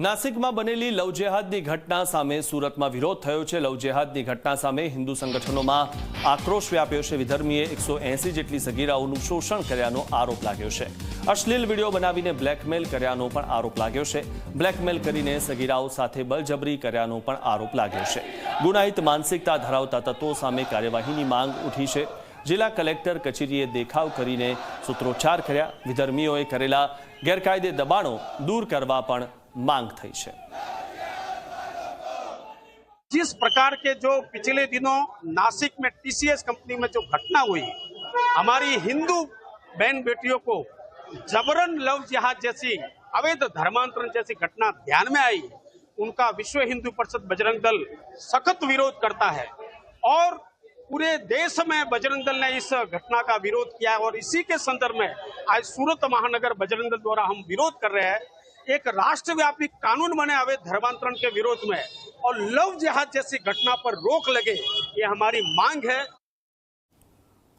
નાસિકમાં બનેલી લવ જેહાદની ઘટના સામે સુરતમાં વિરોધ થયો છે। લવ જેહાદની ઘટના સામે હિન્દુ સંગઠનોમાં આક્રોશ વ્યાપ્યો છે। વિધર્મીએ 180 જેટલી સગીરાઓનું શોષણ કર્યાનો આરોપ લાગ્યો છે। અશ્લીલ વિડીયો બનાવીને બ્લેકમેલ કર્યાનો પણ આરોપ લાગ્યો છે। બ્લેકમેલ કરીને સગીરાઓ સાથે બળજબરી કર્યાનો પણ આરોપ લાગ્યો છે। ગુનાહિત માનસિકતા ધરાવતા તત્વો સામે કાર્યવાહીની માંગ ઉઠી છે। જિલ્લા કલેક્ટર કચેરીએ દેખાવ કરીને સૂત્રોચ્ચાર કર્યા। વિધર્મીઓએ કરેલા ગેરકાયદે દબાણો દૂર કરવા પણ मांग थी है। जिस प्रकार के जो पिछले दिनों नासिक में टीसीएस कंपनी में जो घटना हुई, हमारी हिंदू बहन बेटियों को जबरन लव जिहाद जैसी अवैध धर्मांतरण जैसी घटना ध्यान में आई, उनका विश्व हिंदू परिषद बजरंग दल सख्त विरोध करता है और पूरे देश में बजरंग दल ने इस घटना का विरोध किया है। और इसी के संदर्भ में आज सूरत महानगर बजरंग दल द्वारा हम विरोध कर रहे हैं। एक राष्ट्रव्यापी कानून बने अवैध धर्मांतरण के विरोध में और लव जिहाद जैसी घटना पर रोक लगे, ये हमारी मांग है।